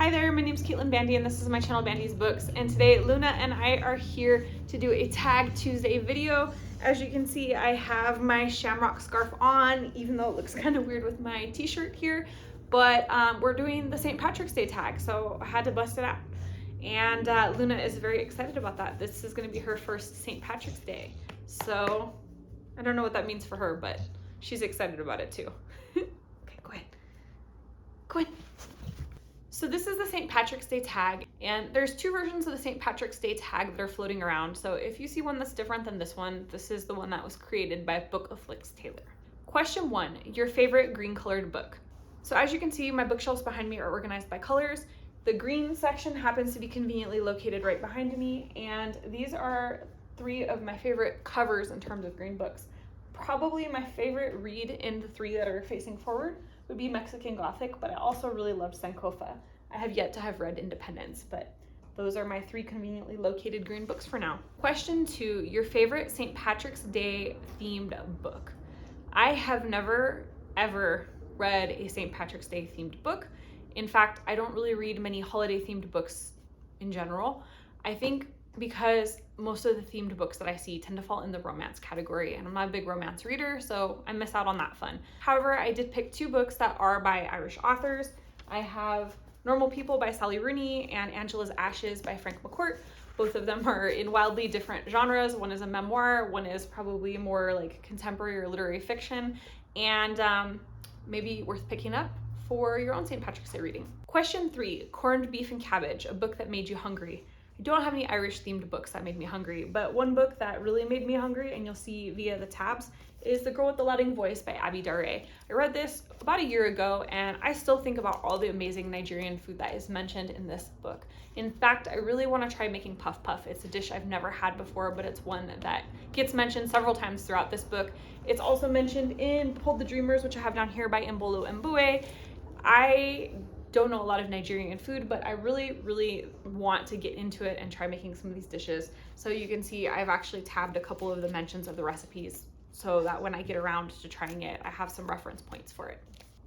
Hi there, my name's Caitlin Bandy and this is my channel BandysBooks, and today Luna and I are here to do a Tag Tuesday video. As you can see, I have my shamrock scarf on, even though it looks kind of weird with my t-shirt here, but we're doing the St. Patrick's Day tag, so I had to bust it out. And Luna is very excited about that. This is going to be her first St. Patrick's Day, so I don't know what that means for her, but she's excited about it too. Okay, go ahead. Go ahead. So this is the St. Patrick's Day tag, and there's two versions of the St. Patrick's Day tag that are floating around. So if you see one that's different than this one, this is the one that was created by Book of Flicks Taylor. Question 1, your favorite green colored book. So as you can see, my bookshelves behind me are organized by colors. The green section happens to be conveniently located right behind me, and these are 3 of my favorite covers in terms of green books. Probably my favorite read in the 3 that are facing forward would be Mexican Gothic, but I also really loved Sankofa. I have yet to have read Independence, but those are my 3 conveniently located green books for now. Question 2, your favorite St. Patrick's Day themed book. I have never, ever read a St. Patrick's Day themed book. In fact, I don't really read many holiday themed books in general. I think because most of the themed books that I see tend to fall in the romance category, and I'm not a big romance reader, so I miss out on that fun. However, I did pick 2 books that are by Irish authors. I have Normal People by Sally Rooney and Angela's Ashes by Frank McCourt. Both of them are in wildly different genres. One is a memoir, one is probably more like contemporary or literary fiction, and maybe worth picking up for your own St. Patrick's Day reading. Question 3, Corned Beef and Cabbage, a book that made you hungry. I don't have any Irish themed books that made me hungry, but one book that really made me hungry, and you'll see via the tabs, is The Girl with the Lauding Voice by Abby Dare. I read this about a year ago, and I still think about all the amazing Nigerian food that is mentioned in this book. In fact, I really want to try making puff puff. It's a dish I've never had before, but it's one that gets mentioned several times throughout this book. It's also mentioned in Behold the Dreamers, which I have down here by Mbolo Mbue. I don't know a lot of Nigerian food, but I really want to get into it and try making some of these dishes. So you can see I've actually tabbed a couple of the mentions of the recipes so that when I get around to trying it, I have some reference points for it.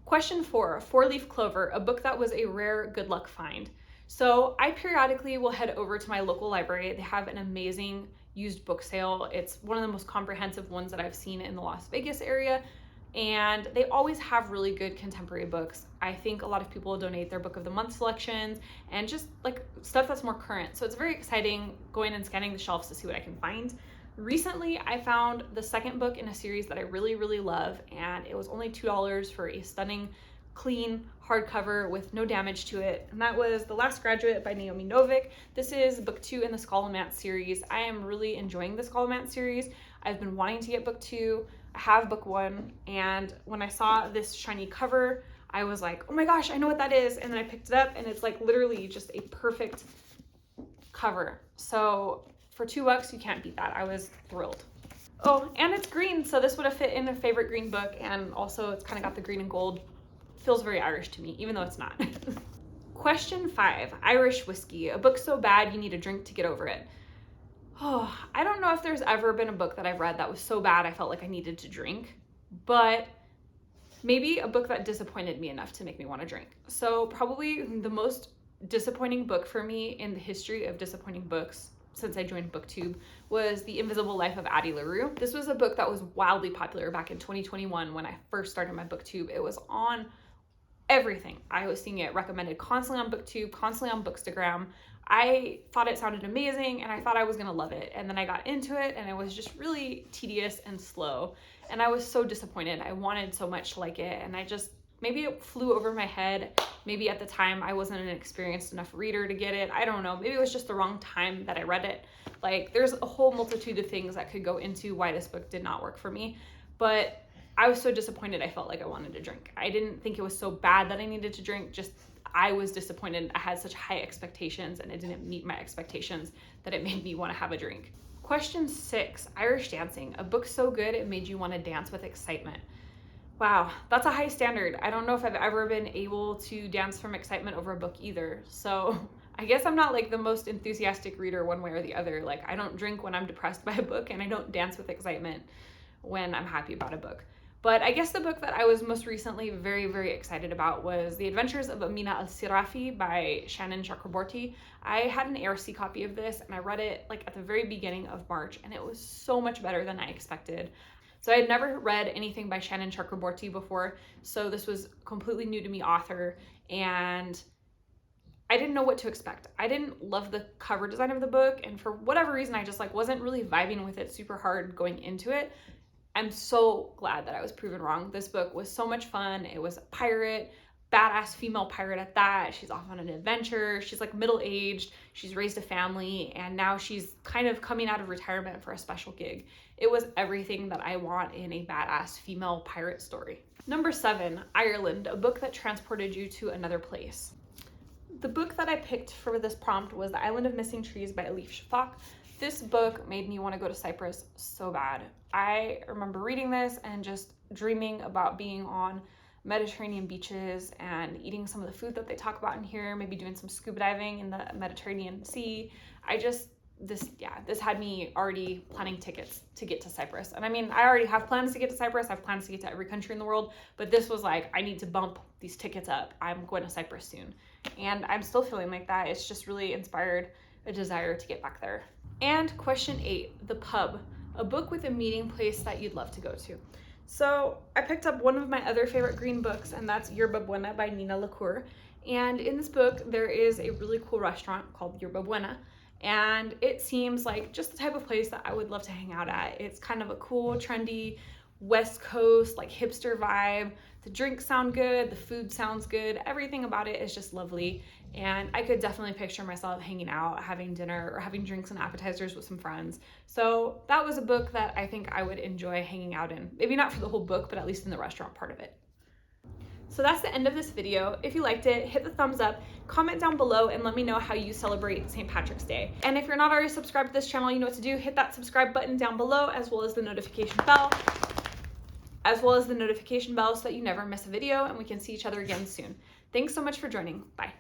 Question 4, Four Leaf Clover, a book that was a rare good luck find. So I periodically will head over to my local library. They have an amazing used book sale. It's one of the most comprehensive ones that I've seen in the Las Vegas area. And they always have really good contemporary books. I think a lot of people donate their book of the month selections and just like stuff that's more current. So it's very exciting going and scanning the shelves to see what I can find. Recently, I found the second book in a series that I really love, and it was only $2 for a stunning, clean hardcover with no damage to it, and that was The Last Graduate by Naomi Novik. This is book 2 in the Scholomance series. I am really enjoying the Scholomance series. I've been wanting to get book 2. I have book 1, and when I saw this shiny cover, I was like, oh my gosh, I know what that is, and then I picked it up, and it's like literally just a perfect cover. So for $2, you can't beat that. I was thrilled. Oh, and it's green, so this would have fit in a favorite green book, and also it's kind of got the green and gold. Feels very Irish to me, even though it's not. Question 5, Irish Whiskey, a book so bad you need a drink to get over it. Oh, I don't know if there's ever been a book that I've read that was so bad I felt like I needed to drink, but maybe a book that disappointed me enough to make me want to drink. So probably the most disappointing book for me in the history of disappointing books since I joined BookTube was The Invisible Life of Addie LaRue. This was a book that was wildly popular back in 2021 when I first started my BookTube. It was on everything. I was seeing it recommended constantly on BookTube, constantly on Bookstagram. I thought it sounded amazing and I thought I was gonna love it. And then I got into it and it was just really tedious and slow. And I was so disappointed. I wanted so much to like it, and maybe it flew over my head. Maybe at the time I wasn't an experienced enough reader to get it. I don't know. Maybe it was just the wrong time that I read it. Like, there's a whole multitude of things that could go into why this book did not work for me. But I was so disappointed I felt like I wanted to drink. I didn't think it was so bad that I needed to drink, just I was disappointed. I had such high expectations and it didn't meet my expectations that it made me want to have a drink. Question 6, Irish Dancing, a book so good it made you want to dance with excitement. Wow, that's a high standard. I don't know if I've ever been able to dance from excitement over a book either. So I guess I'm not like the most enthusiastic reader one way or the other. Like, I don't drink when I'm depressed by a book, and I don't dance with excitement when I'm happy about a book. But I guess the book that I was most recently very, very excited about was The Adventures of Amina al-Sirafi by Shannon Chakraborty. I had an ARC copy of this and I read it like at the very beginning of March, and it was so much better than I expected. So I had never read anything by Shannon Chakraborty before, so this was completely new to me author, and I didn't know what to expect. I didn't love the cover design of the book, and for whatever reason, I just like wasn't really vibing with it super hard going into it. I'm so glad that I was proven wrong. This book was so much fun. It was a pirate, badass female pirate at that. She's off on an adventure. She's like middle-aged. She's raised a family, and now she's kind of coming out of retirement for a special gig. It was everything that I want in a badass female pirate story. Number 7, Ireland, a book that transported you to another place. The book that I picked for this prompt was The Island of Missing Trees by Elif Shafak. This book made me want to go to Cyprus so bad. I remember reading this and just dreaming about being on Mediterranean beaches and eating some of the food that they talk about in here, maybe doing some scuba diving in the Mediterranean Sea. This had me already planning tickets to get to Cyprus. And I mean, I already have plans to get to Cyprus. I have plans to get to every country in the world, but this was like, I need to bump these tickets up. I'm going to Cyprus soon. And I'm still feeling like that. It's just really inspired a desire to get back there. And question 8, The Pub, a book with a meeting place that you'd love to go to. So I picked up one of my other favorite green books, and that's Yerba Buena by Nina LaCour. And in this book, there is a really cool restaurant called Yerba Buena. And it seems like just the type of place that I would love to hang out at. It's kind of a cool, trendy, West Coast, like hipster vibe. The drinks sound good, the food sounds good, everything about it is just lovely. And I could definitely picture myself hanging out, having dinner, or having drinks and appetizers with some friends. So that was a book that I think I would enjoy hanging out in. Maybe not for the whole book, but at least in the restaurant part of it. So that's the end of this video. If you liked it, hit the thumbs up, comment down below, and let me know how you celebrate St. Patrick's Day. And if you're not already subscribed to this channel, you know what to do. Hit that subscribe button down below, as well as the notification bell, so that you never miss a video, and we can see each other again soon. Thanks so much for joining. Bye.